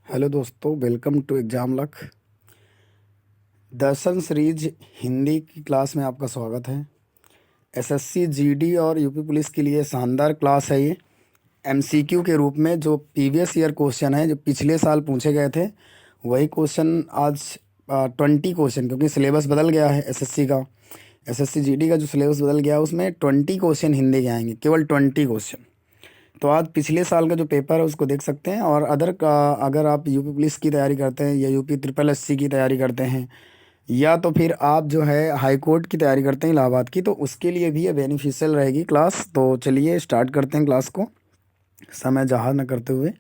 Hello दोस्तों, welcome to exam luck. Darshan series Hindi की class में आपका स्वागत है। एसएससी जीडी और यूपी पुलिस के लिए शानदार क्लास है ये। एमसीक्यू के रूप में जो प्रीवियस ईयर क्वेश्चन है, जो पिछले साल पूछे गए थे, वही क्वेश्चन आज 20 क्वेश्चन, क्योंकि सिलेबस बदल गया है एसएससी का। एसएससी जीडी का जो सिलेबस बदल गया है उसमें 20 क्वेश्चन हिंदी के आएंगे, केवल 20 क्वेश्चन। तो आज पिछले साल का जो पेपर है उसको देख सकते हैं। और अदर का अगर आप यूपी पुलिस की तैयारी करते हैं या यूपी ट्रिपल एससी की तैयारी करते हैं, या तो फिर आप जो है हाई कोर्ट की तैयारी करते हैं इलाहाबाद की, तो उसके लिए भी ये बेनिफिशियल रहेगी क्लास। तो चलिए स्टार्ट करते हैं क्लास को, समय जहाँ न करते हुए।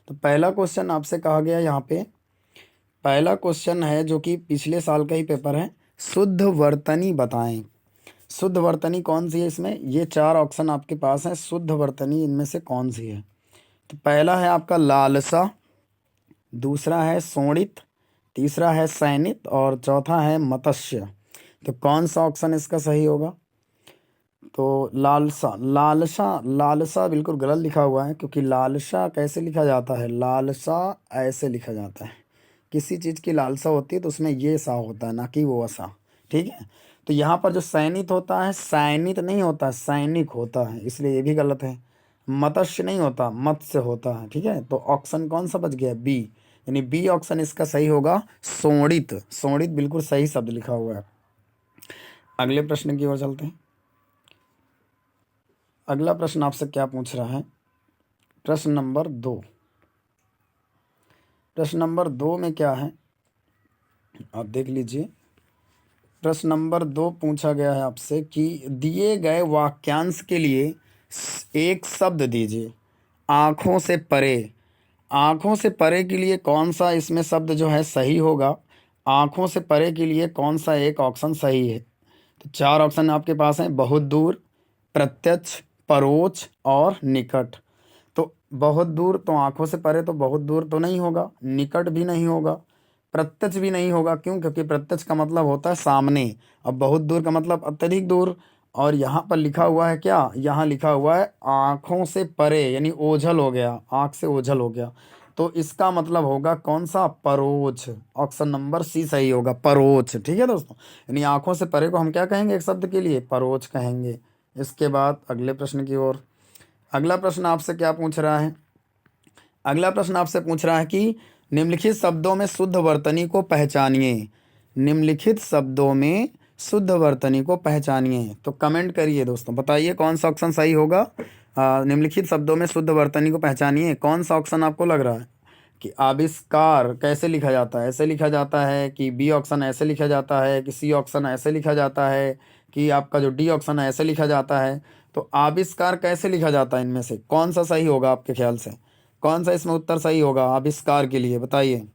तो पहला क्वेश्चन आपसे कहा गया यहाँ पे, पहला क्वेश्चन है जो कि पिछले साल का ही पेपर है। शुद्ध वर्तनी बताएं। शुद्ध वर्तनी कौन सी है इसमें? ये 4 ऑप्शन आपके पास हैं। शुद्ध वर्तनी इनमें से कौन सी है? तो पहला है आपका लालसा, दूसरा है शोणित, तीसरा है सैनित और चौथा है मत्स्य। तो कौन सा ऑप्शन इसका सही होगा? तो लालसा, लालसा, लालसा बिल्कुल गलत लिखा हुआ है, क्योंकि लालसा कैसे लिखा जाता है? लालसा ऐसे लिखा जाता है। किसी चीज़ की लालसा होती है तो उसमें ये सा होता है, ना कि वो सा। ठीक है। तो यहाँ पर जो सैनित होता है, सैनित नहीं होता, सैनिक होता है, इसलिए ये भी गलत है। मत्स्य नहीं होता, मत्स्य होता है। ठीक है। तो ऑप्शन कौन सा बच गया? बी, यानी बी ऑप्शन इसका सही होगा, शोणित। शोणित बिल्कुल सही शब्द लिखा हुआ है। अगले प्रश्न की ओर चलते हैं। अगला प्रश्न आपसे क्या पूछ रहा है? प्रश्न नंबर 2। प्रश्न नंबर 2 में क्या है आप देख लीजिए। प्रश्न नंबर 2 पूछा गया है आपसे कि दिए गए वाक्यांश के लिए एक शब्द दीजिए। आँखों से परे। आँखों से परे के लिए कौन सा इसमें शब्द जो है सही होगा? आँखों से परे के लिए कौन सा एक ऑप्शन सही है? तो 4 ऑप्शन आपके पास हैं: बहुत दूर, प्रत्यक्ष, परोक्ष और निकट। तो बहुत दूर तो आंखों से परे तो बहुत दूर तो नहीं होगा, निकट भी नहीं होगा, प्रत्यक्ष भी नहीं होगा। क्यों? क्योंकि प्रत्यक्ष का मतलब होता है सामने, अब बहुत दूर का मतलब अत्यधिक दूर। और यहाँ पर लिखा हुआ है क्या? यहाँ लिखा हुआ है आँखों से परे, यानी ओझल हो गया, आँख से ओझल हो गया। तो इसका मतलब होगा कौन सा? परोक्ष। ऑप्शन नंबर सी सही होगा, परोक्ष। ठीक है दोस्तों, यानी आंखों से परे को हम क्या कहेंगे एक शब्द के लिए? परोक्ष कहेंगे। इसके बाद अगले प्रश्न की ओर। अगला प्रश्न आपसे क्या पूछ रहा है? अगला प्रश्न आपसे पूछ रहा है कि निम्नलिखित शब्दों में शुद्ध वर्तनी को पहचानिए। निम्नलिखित शब्दों में शुद्ध वर्तनी को पहचानिए। तो कमेंट करिए दोस्तों, बताइए कौन सा ऑप्शन सही होगा। निम्नलिखित शब्दों में शुद्ध वर्तनी को पहचानिए, कौन सा ऑप्शन आपको लग रहा है? कि आविष्कार कैसे लिखा जाता है? ऐसे लिखा जाता है कि बी ऑप्शन ऐसे लिखा जाता है कि सी ऑप्शन ऐसे लिखा जाता है कि आपका जो डी ऑप्शन है ऐसे लिखा जाता है? तो आविष्कार कैसे लिखा जाता है? इनमें से कौन सा सही होगा आपके ख्याल से? कौन सा इसमें उत्तर सही होगा आविष्कार के लिए? बताइए।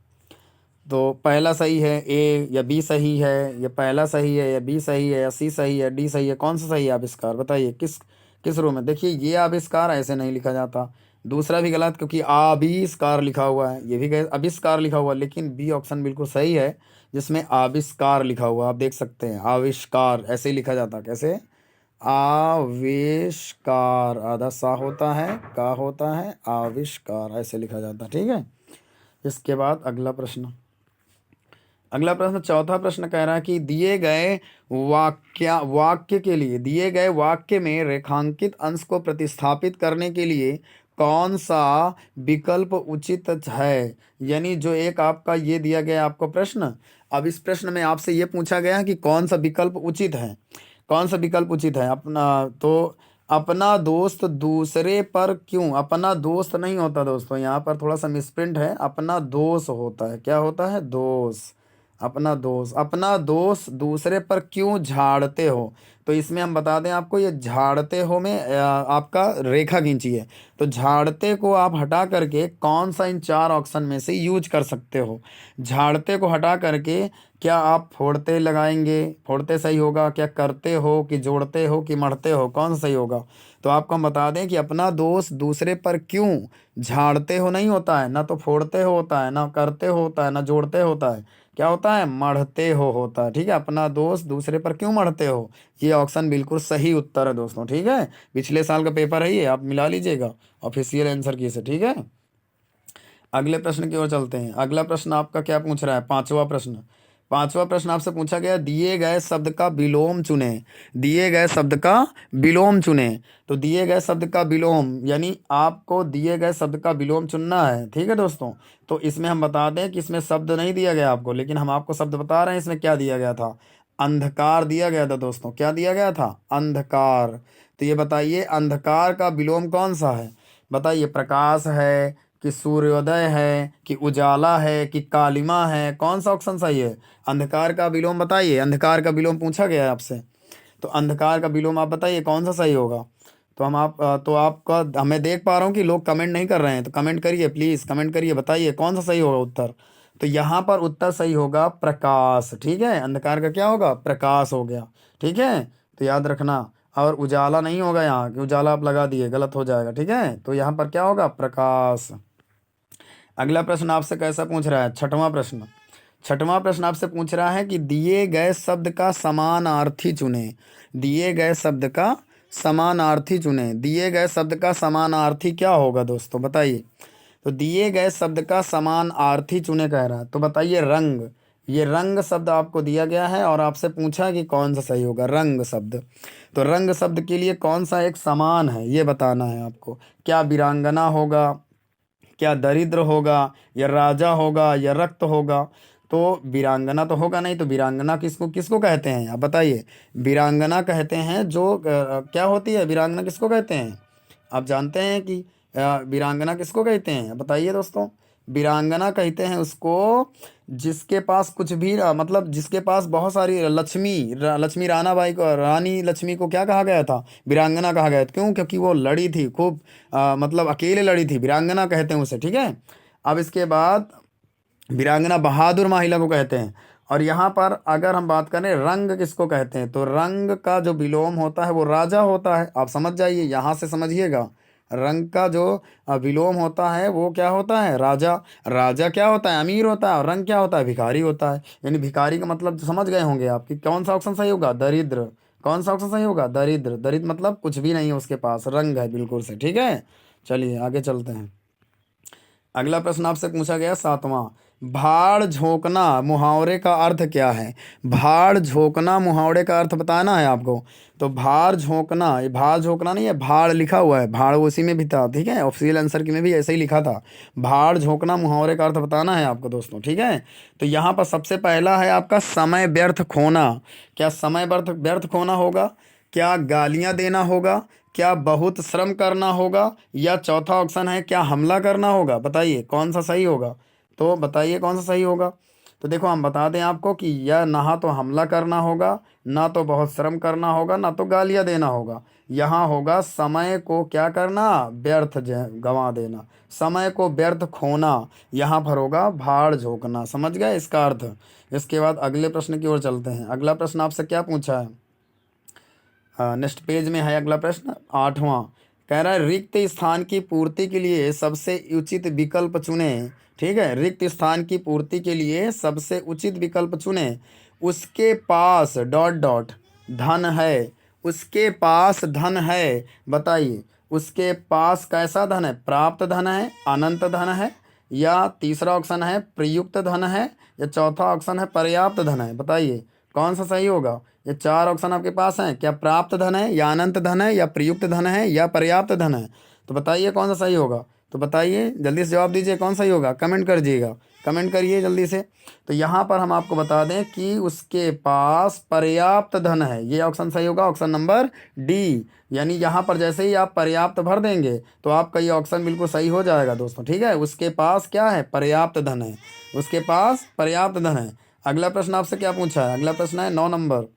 तो पहला सही है ए या बी सही है, या पहला सही है या बी सही है, या सी सही है, डी सही है? कौन सा सही है आविष्कार? बताइए किस किस रो में? देखिए, ये आविष्कार ऐसे नहीं लिखा जाता। दूसरा भी गलत, क्योंकि आविष्कार लिखा हुआ है, ये भी गलत, आविष्कार लिखा हुआ है। लेकिन बी ऑप्शन बिल्कुल सही है, जिसमें आविष्कार लिखा हुआ, आप देख सकते हैं। आविष्कार ऐसे ही लिखा जाता, कैसे? आविष्कार, आधा सा होता है, का होता है, आविष्कार ऐसे लिखा जाता। ठीक है। इसके बाद अगला प्रश्न। अगला प्रश्न, चौथा प्रश्न कह रहा है कि वाक्य के लिए, दिए गए वाक्य में रेखांकित अंश को प्रतिस्थापित करने के लिए कौन सा विकल्प उचित है? यानी जो एक आपका ये दिया गया आपको प्रश्न, अब इस प्रश्न में आपसे ये पूछा गया है कि कौन सा विकल्प उचित है। कौन सा विकल्प उचित है? अपना दोस्त दूसरे पर क्यों? अपना दोस्त नहीं होता दोस्तों, यहाँ पर थोड़ा सा मिसप्रिंट है, अपना दोष होता है। क्या होता है? दोष। अपना दोष, अपना दोष दूसरे पर क्यों झाड़ते हो? तो इसमें हम बता दें आपको, ये झाड़ते हो में आपका रेखा खींचिए। तो झाड़ते को आप हटा करके कौन सा इन 4 ऑप्शन में से यूज कर सकते हो? झाड़ते को हटा करके क्या आप फोड़ते लगाएंगे? फोड़ते सही होगा? क्या करते हो कि जोड़ते हो कि मढ़ते हो? कौन सा सही होगा? तो आपको हम बता दें कि अपना दोष दूसरे पर क्यों झाड़ते हो नहीं होता है, ना तो फोड़ते हो होता है, ना करते हो होता है, ना जोड़ते होता है। क्या होता है? मढ़ते हो होता है। ठीक है। अपना दोष दूसरे पर क्यों मढ़ते हो, ये ऑप्शन बिल्कुल सही उत्तर है दोस्तों। ठीक है। पिछले साल का पेपर है ये, आप मिला लीजिएगा ऑफिशियल आंसर की से। ठीक है। अगले प्रश्न की ओर चलते हैं। अगला प्रश्न आपका क्या पूछ रहा है? पांचवा प्रश्न। पांचवा प्रश्न आपसे पूछा गया, दिए गए शब्द का विलोम चुने। दिए गए शब्द का विलोम चुने। तो दिए गए शब्द का विलोम यानी आपको दिए गए शब्द का विलोम चुनना है। ठीक है दोस्तों। तो इसमें हम बता दें कि इसमें शब्द नहीं दिया गया आपको, लेकिन हम आपको शब्द बता रहे हैं इसमें क्या दिया गया था। अंधकार दिया गया था दोस्तों। क्या दिया गया था? अंधकार। तो ये बताइए अंधकार का विलोम कौन सा है? बताइए, प्रकाश है कि सूर्योदय है कि उजाला है कि कालिमा है? कौन सा ऑप्शन सही है? अंधकार का विलोम बताइए। अंधकार का विलोम पूछा गया है आपसे, तो अंधकार का विलोम आप बताइए कौन सा सही होगा। तो तो आपका मैं देख पा रहा हूँ कि लोग कमेंट नहीं कर रहे हैं, तो कमेंट करिए प्लीज़, कमेंट करिए, बताइए कौन सा सही होगा उत्तर। तो यहाँ पर उत्तर सही होगा प्रकाश। ठीक है, अंधकार का क्या होगा? प्रकाश हो गया। ठीक है, तो याद रखना। और उजाला नहीं होगा यहाँ, कि उजाला आप लगा दिए, गलत हो जाएगा। ठीक है, तो यहाँ पर क्या होगा? प्रकाश। अगला प्रश्न आपसे कैसा पूछ रहा है? छठवां प्रश्न। छठवां प्रश्न आपसे पूछ रहा है कि दिए गए शब्द का समानार्थी चुने। दिए गए शब्द का समानार्थी चुने। दिए गए शब्द का समानार्थी क्या होगा दोस्तों? बताइए। तो दिए गए शब्द का समानार्थी चुने कह रहा है, तो बताइए रंग। ये रंग शब्द आपको दिया गया है और आपसे पूछा कि कौन सा सही होगा। रंग शब्द। तो रंग शब्द के लिए कौन सा एक समान है ये बताना है आपको। क्या वीरांगना होगा, क्या दरिद्र होगा, या राजा होगा, या रक्त होगा? तो वीरांगना तो होगा नहीं। तो वीरांगना किसको किसको कहते हैं आप बताइए। वीरांगना कहते हैं जो क्या होती है वीरांगना, किसको कहते हैं? आप जानते हैं कि वीरांगना किसको कहते हैं? बताइए दोस्तों। वीरांगना कहते हैं उसको जिसके पास कुछ भी मतलब जिसके पास बहुत सारी लक्ष्मी रानाबाई को, रानी लक्ष्मी को क्या कहा गया था? वीरांगना कहा गया था। क्यों? क्योंकि वो लड़ी थी खूब, मतलब अकेले लड़ी थी, वीरांगना कहते हैं उसे। ठीक है, अब इसके बाद वीरांगना बहादुर महिला को कहते हैं। और यहाँ पर अगर हम बात करें रंग किसको कहते हैं, तो रंग का जो विलोम होता है वो राजा होता है। आप समझ जाइए, यहाँ से समझिएगा। रंग का जो विलोम होता है वो क्या होता है? राजा। राजा क्या होता है? अमीर होता है। और रंग क्या होता है? भिखारी होता है। यानी भिखारी का मतलब तो समझ गए होंगे आप कि कौन सा ऑप्शन सही होगा? दरिद्र। कौन सा ऑप्शन सही होगा? दरिद्र। दरिद्र मतलब कुछ भी नहीं है उसके पास, रंग है बिल्कुल से। ठीक है, चलिए आगे चलते हैं। अगला प्रश्न आपसे पूछा गया सातवां, भाड़ झोंकना मुहावरे का अर्थ क्या है? भाड़ झोंकना मुहावरे का अर्थ बताना है आपको। तो भाड़ झोंकना, ये भाड़ झोंकना नहीं है, भाड़ लिखा हुआ है, भाड़ उसी में भी था। ठीक है, ऑफिशियल आंसर की में भी ऐसे ही लिखा था। भाड़ झोंकना मुहावरे का अर्थ बताना है आपको दोस्तों। ठीक है, तो यहाँ पर सबसे पहला है आपका समय व्यर्थ खोना। क्या समय व्यर्थ व्यर्थ खोना होगा? क्या गालियाँ देना होगा? क्या बहुत श्रम करना होगा? या चौथा ऑप्शन है क्या हमला करना होगा? बताइए कौन सा सही होगा। तो बताइए कौन सा सही होगा। तो देखो हम बता दें आपको कि यह ना तो हमला करना होगा, ना तो बहुत श्रम करना होगा, ना तो गालियाँ देना होगा। यहाँ होगा समय को क्या करना? व्यर्थ गंवा देना, समय को व्यर्थ खोना। यहाँ पर होगा भाड़ झोंकना। समझ गए इसका अर्थ। इसके बाद अगले प्रश्न की ओर चलते हैं। अगला प्रश्न आपसे क्या पूछा है? नेक्स्ट पेज में है अगला प्रश्न, आठवां। कह रहा है रिक्त स्थान की पूर्ति के लिए सबसे उचित विकल्प चुने। ठीक है, रिक्त स्थान की पूर्ति के लिए सबसे उचित विकल्प चुने। उसके पास डॉट डॉट धन है। उसके पास धन है। बताइए उसके पास कैसा धन है? प्राप्त धन है, अनंत धन है, या तीसरा ऑप्शन है प्रयुक्त धन है, या चौथा ऑप्शन है पर्याप्त धन है? बताइए कौन सा सही होगा। ये चार ऑप्शन आपके पास हैं, क्या प्राप्त धन है, या अनंत धन है, या प्रयुक्त धन है, या पर्याप्त धन है? तो बताइए कौन सा सही होगा। तो बताइए जल्दी से जवाब दीजिए कौन सही होगा, कमेंट कर दीजिएगा, कमेंट करिए जल्दी से। तो यहाँ पर हम आपको बता दें कि उसके पास पर्याप्त धन है, ये ऑप्शन सही होगा, ऑप्शन नंबर डी। यानी यहाँ पर जैसे ही आप पर्याप्त भर देंगे तो आपका ये ऑप्शन बिल्कुल सही हो जाएगा दोस्तों। ठीक है, उसके पास क्या है? पर्याप्त धन है। उसके पास पर्याप्त धन है। अगला प्रश्न आपसे क्या पूछा है? अगला प्रश्न है 9 नंबर।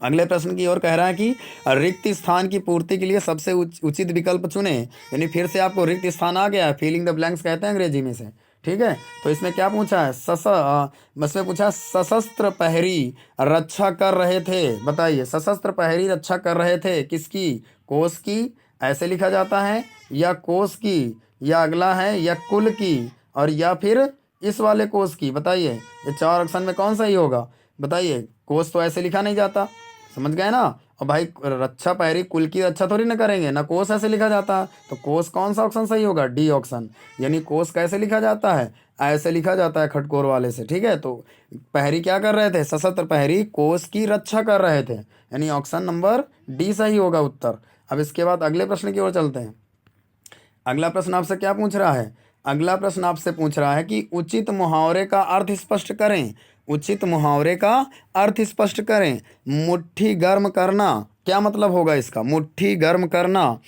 अगले प्रश्न की ओर कह रहा है कि रिक्त स्थान की पूर्ति के लिए सबसे उचित विकल्प चुने। यानी फिर से आपको रिक्त स्थान आ गया है, फिलिंग द ब्लैंक्स कहते हैं अंग्रेजी में से। ठीक है, तो इसमें क्या पूछा है? इसमें पूछा सशस्त्र प्रहरी रक्षा कर रहे थे। बताइए सशस्त्र प्रहरी रक्षा कर रहे थे किसकी? कोष की, ऐसे लिखा जाता है, या कोष की, या अगला है या कुल की, और या फिर इस वाले कोष की? बताइए ये चार ऑप्शन में कौन सही होगा। बताइए, कोष तो ऐसे लिखा नहीं जाता, समझ गए ना। और भाई रक्षा पहरी कुल की रक्षा थोड़ी ना करेंगे ना, कोस ऐसे लिखा जाता है। तो कोस कौन सा ऑप्शन सही होगा? D option. यानी कोस कैसे लिखा जाता है? ऐसे लिखा जाता है खटकोर वाले से, ठीक है। तो पहरी क्या कर रहे थे? सशस्त्र पहरी कोस की रक्षा कर रहे थे, यानी ऑप्शन नंबर डी सही होगा उत्तर। अब इसके बाद अगले प्रश्न की ओर चलते हैं। अगला प्रश्न आपसे क्या पूछ रहा है? अगला प्रश्न आपसे पूछ रहा है कि उचित मुहावरे का अर्थ स्पष्ट करें। उचित मुहावरे का अर्थ स्पष्ट करें। मुट्ठी गर्म करना, क्या मतलब होगा इसका? मुट्ठी गर्म करना,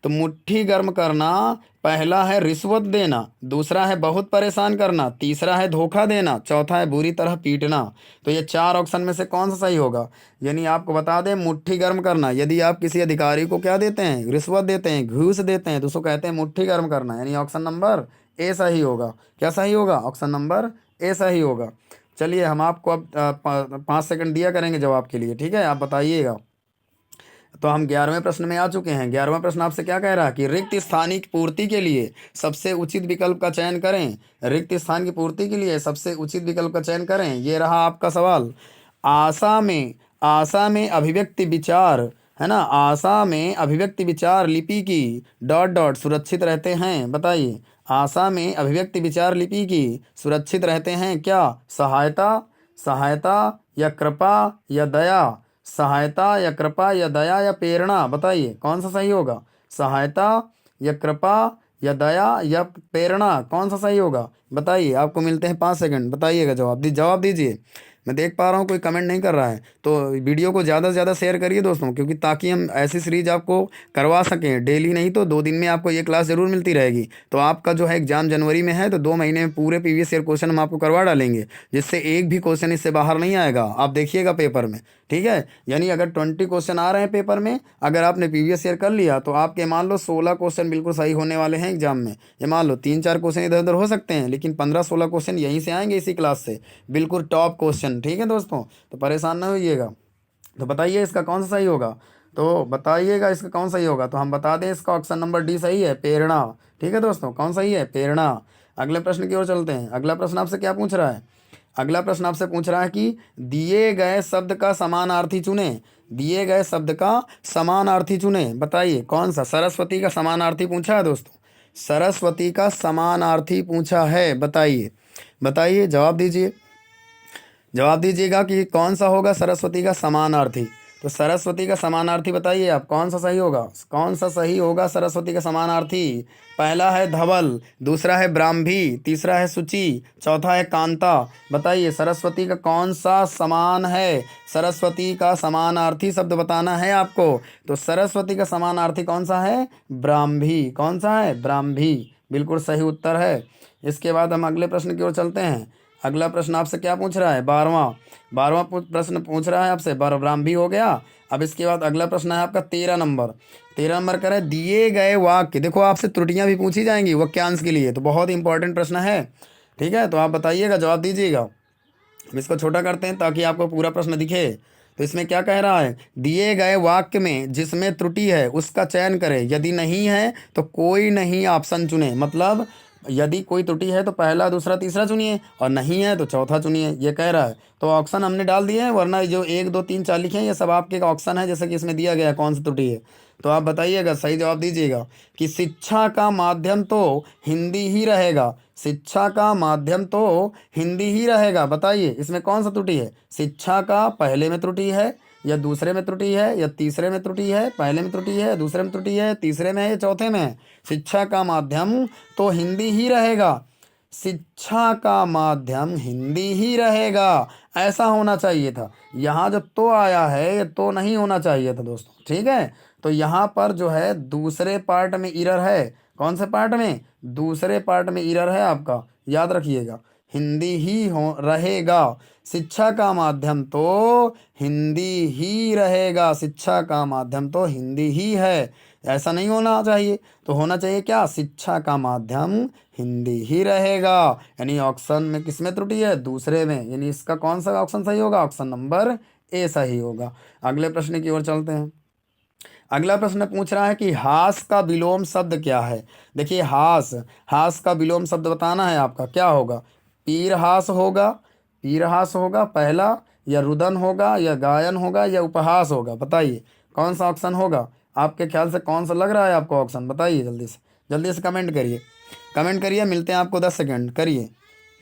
तो मुट्ठी गर्म करना पहला है रिश्वत देना, दूसरा है बहुत परेशान करना, तीसरा है धोखा देना, चौथा है बुरी तरह पीटना। तो ये चार ऑप्शन में से कौन सा सही होगा? यानी आपको बता दें, मुट्ठी गर्म करना, यदि आप किसी अधिकारी को क्या देते हैं? रिश्वत देते हैं, घूस देते हैं, तो उसको कहते हैं मुट्ठी गर्म करना, यानी ऑप्शन नंबर ए सही होगा। क्या सही होगा? ऑप्शन नंबर ए सही होगा। चलिए हम आपको अब 5 सेकंड दिया करेंगे जवाब के लिए, ठीक है, आप बताइएगा। तो हम 11वें प्रश्न में आ चुके हैं। 11वां प्रश्न आपसे क्या कह रहा है कि रिक्त स्थान की पूर्ति के लिए सबसे उचित विकल्प का चयन करें। रिक्त स्थान की पूर्ति के लिए सबसे उचित विकल्प का चयन करें, ये रहा आपका सवाल। आशा में अभिव्यक्ति विचार, है ना, आशा में अभिव्यक्ति विचार लिपि की डॉट डॉट सुरक्षित रहते हैं। बताइए, आशा में अभिव्यक्ति विचार लिपि की सुरक्षित रहते हैं क्या? सहायता, सहायता या कृपा या दया? सहायता या कृपा या दया या प्रेरणा? बताइए कौन सा सही होगा? सहायता या कृपा या दया या प्रेरणा, कौन सा सही होगा? बताइए, आपको मिलते हैं 5 सेकंड, बताइएगा जवाब दीजिए। मैं देख पा रहा हूँ कोई कमेंट नहीं कर रहा है, तो वीडियो को ज़्यादा से ज़्यादा शेयर करिए दोस्तों, क्योंकि ताकि हम ऐसी सीरीज आपको करवा सकें डेली, नहीं तो 2 दिन में आपको ये क्लास ज़रूर मिलती रहेगी। तो आपका जो है एग्जाम जनवरी में है, तो 2 महीने में पूरे प्रीवियस ईयर क्वेश्चन हम आपको करवा डालेंगे, जिससे एक भी क्वेश्चन इससे बाहर नहीं आएगा। आप देखिएगा पेपर में, ठीक है। यानी अगर 20 क्वेश्चन आ रहे हैं पेपर में, अगर आपने प्रीवियस ईयर कर लिया, तो आपके मान लो 16 क्वेश्चन बिल्कुल सही होने वाले हैं एग्जाम में। ये मान लो 3-4 क्वेश्चन इधर उधर हो सकते हैं, लेकिन 15-16 क्वेश्चन यहीं से आएंगे, इसी क्लास से, बिल्कुल टॉप क्वेश्चन, ठीक है दोस्तों। तो परेशान ना होइएगा। तो बताइए इसका कौन सा सही होगा? तो बताइएगा इसका कौन सही होगा। तो हम बता दें, इसका ऑप्शन नंबर डी सही है, प्रेरणा। ठीक है दोस्तों, कौन सही है? प्रेरणा। अगले प्रश्न की ओर चलते हैं। अगला प्रश्न आपसे क्या पूछ रहा है? अगला प्रश्न आपसे पूछ रहा है कि दिए गए शब्द का समानार्थी चुने। दिए गए शब्द का समानार्थी चुने। बताइए कौन सा? सरस्वती का समानार्थी पूछा है दोस्तों, सरस्वती का समानार्थी पूछा है। बताइए, बताइए, जवाब दीजिए, जवाब दीजिएगा कि कौन सा होगा सरस्वती का समानार्थी। तो सरस्वती का समानार्थी बताइए आप, कौन सा सही होगा? कौन सा सही होगा सरस्वती का समानार्थी? पहला है धवल, दूसरा है ब्राह्मी, तीसरा है शुचि, चौथा है कांता। बताइए सरस्वती का कौन सा समान है? सरस्वती का समानार्थी शब्द बताना है आपको। तो सरस्वती का समानार्थी कौन सा है? ब्राह्मी। कौन सा है? ब्राह्मी, बिल्कुल सही उत्तर है। इसके बाद हम अगले प्रश्न की ओर चलते हैं। अगला प्रश्न आपसे क्या पूछ रहा है? 12वां प्रश्न पूछ रहा है आपसे। ब्राह्मी हो गया। अब इसके बाद अगला प्रश्न है आपका 13 नंबर। 13 नंबर का है, दिए गए वाक्य, देखो आपसे त्रुटियां भी पूछी जाएंगी वाक्यांश के लिए, तो बहुत इंपॉर्टेंट प्रश्न है, ठीक है। तो आप बताइएगा, जवाब दीजिएगा। हम इसको छोटा करते हैं ताकि आपको पूरा प्रश्न दिखे। तो इसमें क्या कह रहा है? दिए गए वाक्य में जिसमें त्रुटि है उसका चयन करें, यदि नहीं है तो कोई नहीं ऑप्शन चुने। मतलब यदि कोई त्रुटि है तो पहला, दूसरा, तीसरा चुनिए, और नहीं है तो चौथा चुनिए, ये कह रहा है। तो ऑप्शन हमने डाल दिए हैं, वरना जो 1 2 3 4 लिखे हैं ये सब आपके ऑप्शन है, जैसे कि इसमें दिया गया है कौन सी त्रुटि है। तो आप बताइएगा, सही जवाब दीजिएगा कि शिक्षा का माध्यम तो हिंदी ही रहेगा। शिक्षा का माध्यम तो हिंदी ही रहेगा। बताइए इसमें कौन सा त्रुटि है? शिक्षा का पहले में त्रुटि है, या दूसरे में त्रुटि है, या तीसरे में त्रुटि है? पहले में त्रुटि है, दूसरे में त्रुटि है, तीसरे में है, या चौथे में है? शिक्षा का माध्यम तो हिंदी ही रहेगा। शिक्षा का माध्यम हिंदी ही रहेगा, ऐसा होना चाहिए था। यहाँ जो तो आया है, ये तो नहीं होना चाहिए था दोस्तों, ठीक है। तो यहाँ पर जो है दूसरे पार्ट में इरर है। कौन से पार्ट में? दूसरे पार्ट में इरर है आपका, याद रखिएगा। हिंदी ही हो रहेगा, शिक्षा का माध्यम तो हिंदी ही रहेगा। शिक्षा का माध्यम तो हिंदी ही है, ऐसा नहीं होना चाहिए। तो होना चाहिए क्या? शिक्षा का माध्यम हिंदी ही रहेगा। यानी ऑप्शन में किस में त्रुटि है? दूसरे में। यानी इसका कौन सा ऑप्शन सही होगा? ऑप्शन नंबर ए सही होगा। अगले प्रश्न की ओर चलते हैं। अगला प्रश्न पूछ रहा है कि हास का विलोम शब्द क्या है। देखिए हास का विलोम शब्द बताना है आपका, क्या होगा? पीरहास होगा, पीरहास होगा पहला, या रुदन होगा, या गायन होगा, या उपहास होगा? बताइए कौन सा ऑप्शन होगा आपके ख्याल से? कौन सा लग रहा है आपको ऑप्शन? बताइए जल्दी से कमेंट करिए, कमेंट करिए। मिलते हैं आपको 10 सेकंड। करिए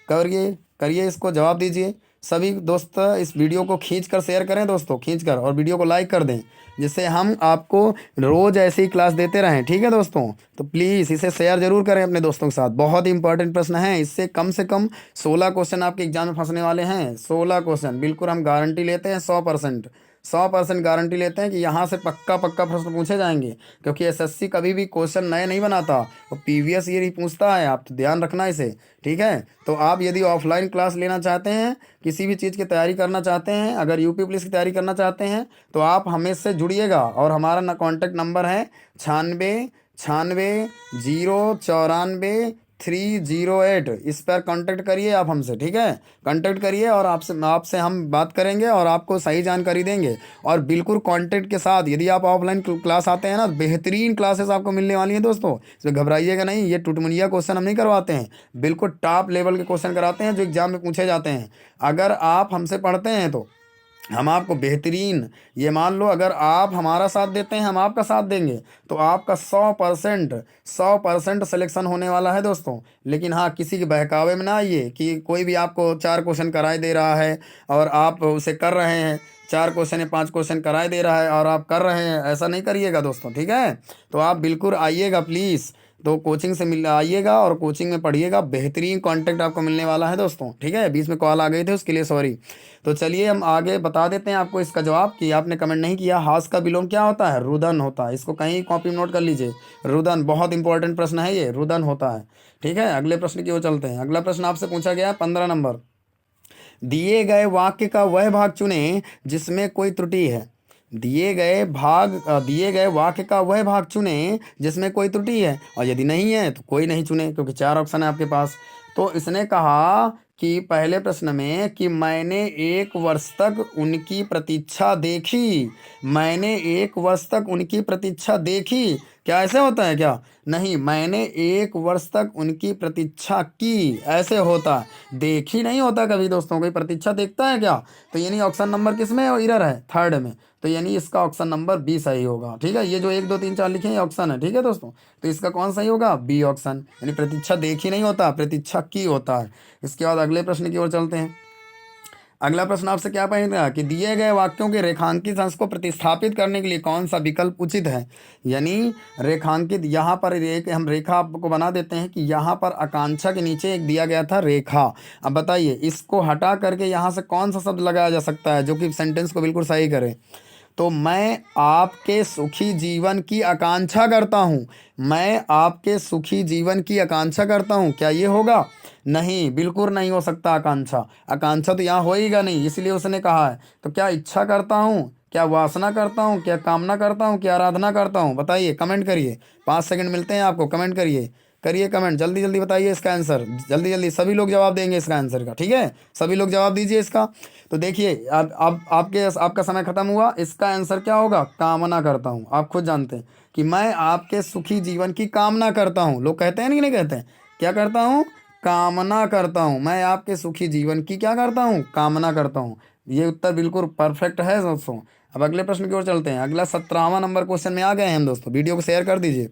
करिए करिए, इसको जवाब दीजिए। सभी दोस्त इस वीडियो को खींच कर शेयर करें दोस्तों, खींच कर, और वीडियो को लाइक कर दें, जिससे हम आपको रोज़ ऐसी ही क्लास देते रहें। ठीक है दोस्तों, तो प्लीज़ इसे शेयर जरूर करें अपने दोस्तों के साथ। बहुत ही इंपॉर्टेंट प्रश्न है, इससे कम से कम 16 क्वेश्चन आपके एग्जाम में फंसने वाले हैं। 16 क्वेश्चन बिल्कुल हम गारंटी लेते हैं, 100%, 100% गारंटी लेते हैं कि यहाँ से पक्का पक्का प्रश्न पूछे जाएंगे, क्योंकि एसएससी कभी भी क्वेश्चन नए नहीं बनाता, वो प्रीवियस ईयर ही पूछता है। आप तो ध्यान रखना इसे, ठीक है। तो आप यदि ऑफलाइन क्लास लेना चाहते हैं, किसी भी चीज़ की तैयारी करना चाहते हैं, अगर यूपी पुलिस की तैयारी करना चाहते हैं, तो आप हमें से जुड़िएगा। और हमारा ना कॉन्टैक्ट नंबर है 96 96 094 308। इस पर कांटेक्ट करिए आप हमसे, ठीक है। कांटेक्ट करिए और आपसे हम बात करेंगे और आपको सही जानकारी देंगे। और बिल्कुल कांटेक्ट के साथ यदि आप ऑफलाइन क्लास आते हैं ना, बेहतरीन क्लासेस आपको मिलने वाली हैं दोस्तों, इसमें घबराइएगा नहीं। ये टुटमुनिया क्वेश्चन हम नहीं करवाते हैं, बिल्कुल टॉप लेवल के क्वेश्चन कराते हैं जो एग्जाम में पूछे जाते हैं। अगर आप हमसे पढ़ते हैं तो हम आपको बेहतरीन, ये मान लो अगर आप हमारा साथ देते हैं, हम आपका साथ देंगे, तो आपका 100% सिलेक्शन होने वाला है दोस्तों। लेकिन हाँ, किसी के बहकावे में ना आइए कि कोई भी आपको 4 क्वेश्चन कराए दे रहा है और आप उसे कर रहे हैं, 4 क्वेश्चन या 5 क्वेश्चन कराए दे रहा है और आप कर रहे हैं, ऐसा नहीं करिएगा दोस्तों, ठीक है। तो आप बिल्कुल आइएगा प्लीज़, तो कोचिंग से मिल आइएगा और कोचिंग में पढ़िएगा, बेहतरीन कांटेक्ट आपको मिलने वाला है दोस्तों, ठीक है। बीच में कॉल आ गई थी, उसके लिए सॉरी। तो चलिए हम आगे बता देते हैं आपको इसका जवाब, कि आपने कमेंट नहीं किया। हास का विलोम क्या होता है? रुदन होता है। इसको कहीं कॉपी में नोट कर लीजिए, रुदन। बहुत इंपॉर्टेंट प्रश्न है ये, रुदन होता है, ठीक है। अगले प्रश्न की ओर चलते हैं। अगला प्रश्न आपसे पूछा गया है 15 नंबर। दिए गए वाक्य का वह भाग चुनें जिसमें कोई त्रुटि है। दिए गए वाक्य का वह भाग चुनें जिसमें कोई त्रुटि है, और यदि नहीं है तो कोई नहीं चुने, क्योंकि 4 ऑप्शन है आपके पास। तो इसने कहा कि पहले प्रश्न में कि मैंने 1 वर्ष तक उनकी प्रतीक्षा देखी, मैंने 1 वर्ष तक उनकी प्रतीक्षा देखी। क्या ऐसे होता है क्या? नहीं, मैंने 1 वर्ष तक उनकी प्रतीक्षा की, ऐसे होता है। देखी नहीं होता कभी दोस्तों, कोई प्रतीक्षा देखता है क्या? तो यानी ऑप्शन नंबर किस में इधर है? थर्ड में। तो यानी इसका ऑप्शन नंबर बी सही होगा, ठीक है। ये जो 1 2 3 4 लिखे हैं ऑप्शन है, ठीक है दोस्तों। तो इसका कौन सही होगा? बी ऑप्शन, यानी प्रतीक्षा देखी नहीं होता, प्रतीक्षा की होता है। इसके बाद अगले प्रश्न की ओर चलते हैं। अगला प्रश्न आपसे क्या पूछेगा कि दिए गए वाक्यों के रेखांकित अंश को प्रतिस्थापित करने के लिए कौन सा विकल्प उचित है। यानी रेखांकित, यहाँ पर एक हम रेखा आपको बना देते हैं कि यहाँ पर आकांक्षा के नीचे एक दिया गया था रेखा। अब बताइए इसको हटा करके यहाँ से कौन सा शब्द लगाया जा सकता है जो कि सेंटेंस को बिल्कुल सही करे। तो मैं आपके सुखी जीवन की आकांक्षा करता हूँ, मैं आपके सुखी जीवन की आकांक्षा करता हूँ, क्या ये होगा? नहीं, बिल्कुल नहीं हो सकता। आकांक्षा, आकांक्षा तो यहाँ होएगा नहीं, इसलिए उसने कहा है। तो क्या इच्छा करता हूँ, क्या वासना करता हूँ, क्या कामना करता हूँ, क्या आराधना करता हूँ? बताइए, कमेंट करिए। 5 सेकंड मिलते हैं आपको, कमेंट करिए, करिए कमेंट, जल्दी जल्दी बताइए इसका आंसर, जल्दी जल्दी। सभी लोग जवाब देंगे इसका आंसर का, ठीक है। सभी लोग जवाब दीजिए इसका। तो देखिए अब आपका समय खत्म हुआ। इसका आंसर क्या होगा? कामना करता हूँ। आप खुद जानते हैं कि मैं आपके सुखी जीवन की कामना करता हूँ। लोग कहते हैं नहीं कहते हैं? क्या करता हूँ? कामना करता हूँ। मैं आपके सुखी जीवन की क्या करता हूँ? कामना करता हूँ। ये उत्तर बिल्कुल परफेक्ट है दोस्तों। अब अगले प्रश्न की ओर चलते हैं। अगला 17वां नंबर क्वेश्चन में आ गए हैं हम दोस्तों। वीडियो को शेयर कर दीजिए,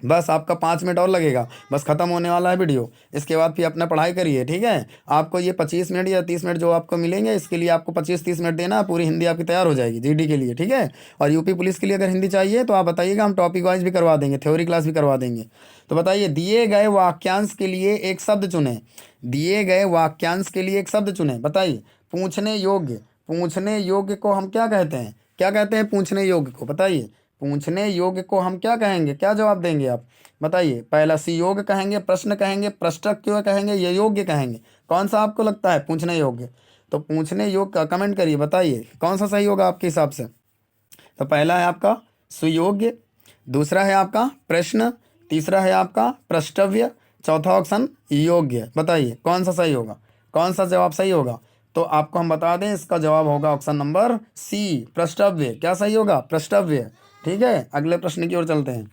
बस आपका 5 मिनट और लगेगा, बस ख़त्म होने वाला है वीडियो। इसके बाद फिर अपना पढ़ाई करिए, ठीक है। आपको ये 25 मिनट या 30 मिनट जो आपको मिलेंगे, इसके लिए आपको 25-30 मिनट देना, पूरी हिंदी आपकी तैयार हो जाएगी जीडी के लिए, ठीक है। और यूपी पुलिस के लिए अगर हिंदी चाहिए तो आप बताइएगा, हम टॉपिक वाइज भी करवा देंगे, थ्योरी क्लास भी करवा देंगे। तो बताइए, दिए गए वाक्यांश के लिए एक शब्द चुनें, दिए गए वाक्यांश के लिए एक शब्द चुनें। बताइए, पूछने योग्य, पूछने योग्य को हम क्या कहते हैं? क्या कहते हैं पूछने योग्य को? बताइए, पूछने योग्य को हम क्या कहेंगे? क्या जवाब देंगे आप? बताइए। पहला सी योग्य कहेंगे, प्रश्न कहेंगे, प्रश्नक क्यों कहेंगे, ये योग्य कहेंगे? कौन सा आपको लगता है पूछने योग्य? तो पूछने योग्य का कमेंट करिए, बताइए कौन सा सही होगा आपके हिसाब से। तो पहला है आपका सुयोग्य, दूसरा है आपका प्रश्न, तीसरा है आपका प्रष्टव्य, चौथा ऑप्शन योग्य। बताइए कौन सा सही होगा, कौन सा जवाब सही होगा? तो आपको हम बता दें, इसका जवाब होगा ऑप्शन नंबर सी, प्रष्टव्य। क्या सही होगा? प्रष्टव्य, ठीक है। अगले प्रश्न की ओर चलते हैं।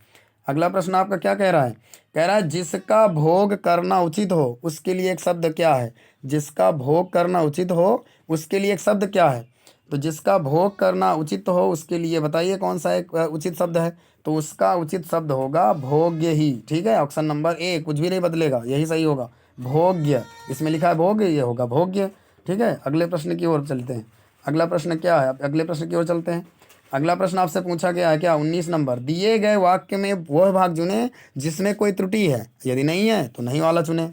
अगला प्रश्न आपका क्या कह रहा है? कह रहा है जिसका भोग करना उचित हो उसके लिए एक शब्द क्या है? जिसका भोग करना उचित हो उसके लिए एक शब्द क्या है? तो जिसका भोग करना उचित हो उसके लिए बताइए कौन सा एक उचित शब्द है। तो उसका उचित शब्द होगा भोग्य ही। ठीक है, ऑप्शन नंबर ए, कुछ भी नहीं बदलेगा, यही सही होगा। भोग्य, इसमें लिखा है भोग्य, ये होगा भोग्य। ठीक है, अगले प्रश्न की ओर चलते हैं। अगला प्रश्न क्या है, अगले प्रश्न की ओर चलते हैं। अगला प्रश्न आपसे पूछा गया है क्या, 19 नंबर, दिए गए वाक्य में वह भाग चुने जिसमें कोई त्रुटि है, यदि नहीं है तो नहीं वाला चुने।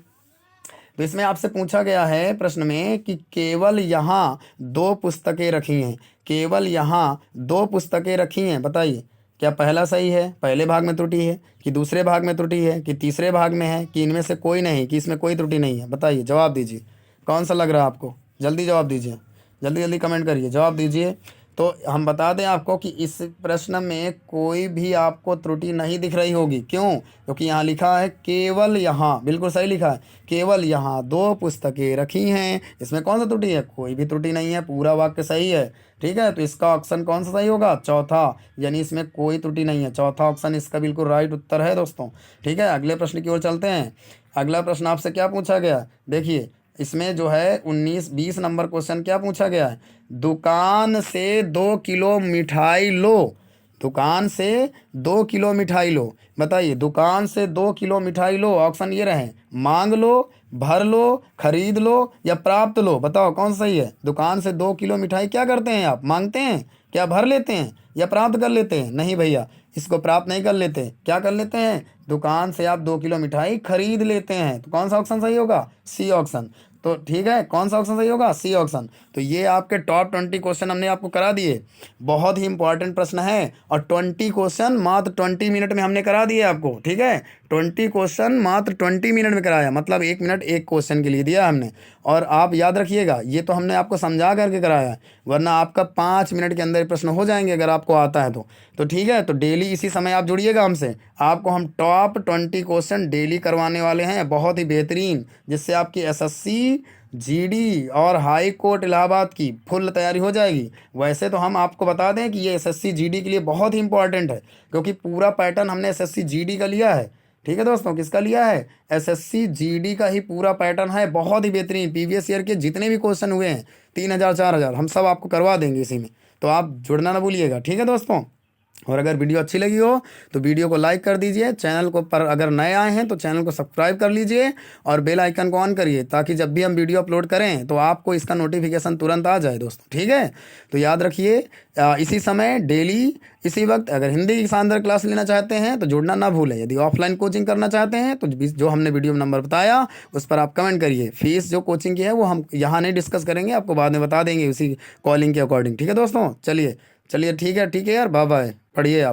तो इसमें आपसे पूछा गया है प्रश्न में कि केवल यहाँ दो पुस्तकें रखी हैं, केवल यहाँ दो पुस्तकें रखी हैं, बताइए क्या पहला सही है, पहले भाग में त्रुटि है, कि दूसरे भाग में त्रुटि है, कि तीसरे भाग में है, कि इनमें से कोई नहीं, कि इसमें कोई त्रुटि नहीं है। बताइए, जवाब दीजिए, कौन सा लग रहा है आपको, जल्दी जवाब दीजिए, जल्दी जल्दी कमेंट करिए, जवाब दीजिए। तो हम बता दें आपको कि इस प्रश्न में कोई भी आपको त्रुटि नहीं दिख रही होगी। क्यों? क्योंकि यहाँ लिखा है केवल यहाँ, बिल्कुल सही लिखा है, केवल यहाँ दो पुस्तकें रखी हैं। इसमें कौन सा त्रुटि है, कोई भी त्रुटि नहीं है, पूरा वाक्य सही है। ठीक है, तो इसका ऑप्शन कौन सा सही होगा, चौथा, यानी इसमें कोई त्रुटि नहीं है, चौथा ऑप्शन इसका बिल्कुल राइट उत्तर है दोस्तों। ठीक है, अगले प्रश्न की ओर चलते हैं। अगला प्रश्न आपसे क्या पूछा गया, देखिए इसमें जो है 19-20 नंबर क्वेश्चन क्या पूछा गया है, दुकान से 2 किलो मिठाई लो, दुकान से 2 किलो मिठाई लो। बताइए, दुकान से 2 किलो मिठाई लो, ऑप्शन ये रहे, मांग लो, भर लो, खरीद लो या प्राप्त लो। बताओ कौन सही है। दुकान से 2 किलो मिठाई क्या करते हैं आप, मांगते हैं, क्या भर लेते हैं या प्राप्त कर लेते हैं? नहीं भैया, इसको प्राप्त नहीं कर लेते, क्या कर लेते हैं, दुकान से आप 2 किलो मिठाई खरीद लेते हैं। तो कौन सा ऑप्शन सही होगा, सी ऑप्शन। तो ठीक है, कौन सा ऑप्शन सही होगा, सी ऑप्शन। तो ये आपके टॉप 20 क्वेश्चन हमने आपको करा दिए, बहुत ही इंपॉर्टेंट प्रश्न है, और 20 क्वेश्चन मात्र 20 मिनट में हमने करा दिए आपको। ठीक है, 20 क्वेश्चन मात्र 20 मिनट में कराया, मतलब 1 मिनट एक क्वेश्चन के लिए दिया हमने। और आप याद रखिएगा, ये तो हमने आपको समझा करके कराया है, वरना आपका 5 मिनट के अंदर प्रश्न हो जाएंगे अगर आपको आता है तो ठीक है, तो डेली इसी समय आप जुड़िएगा हमसे, आपको हम टॉप 20 क्वेश्चन डेली करवाने वाले हैं, बहुत ही बेहतरीन, जिससे आपकी एसएससी, जीडी और हाई कोर्ट इलाहाबाद की फुल तैयारी हो जाएगी। वैसे तो हम आपको बता दें कि ये एसएससी जीडी के लिए बहुत ही इंपॉर्टेंट है, क्योंकि पूरा पैटर्न हमने एसएससी जीडी का लिया है। ठीक है दोस्तों, किसका लिया है, एसएससी जीडी का ही पूरा पैटर्न है, बहुत ही बेहतरीन। प्रीवियस ईयर के जितने भी क्वेश्चन हुए हैं 3000 4000 हम सब आपको करवा देंगे इसी में, तो आप जुड़ना ना भूलिएगा। ठीक है दोस्तों, और अगर वीडियो अच्छी लगी हो तो वीडियो को लाइक कर दीजिए, चैनल को पर अगर नए आए हैं तो चैनल को सब्सक्राइब कर लीजिए और बेल आइकन को ऑन करिए, ताकि जब भी हम वीडियो अपलोड करें तो आपको इसका नोटिफिकेशन तुरंत आ जाए दोस्तों। ठीक है, तो याद रखिए, इसी समय डेली इसी वक्त अगर हिंदी की शानदार क्लास लेना चाहते हैं तो जुड़ना ना भूलें। यदि ऑफलाइन कोचिंग करना चाहते हैं तो जो हमने वीडियो में नंबर बताया उस पर आप कमेंट करिए। फीस जो कोचिंग की है वो हम यहाँ नहीं डिस्कस करेंगे, आपको बाद में बता देंगे उसी कॉलिंग के अकॉर्डिंग। ठीक है दोस्तों, चलिए चलिए, ठीक है यार, बाय बाय, पढ़िए आप।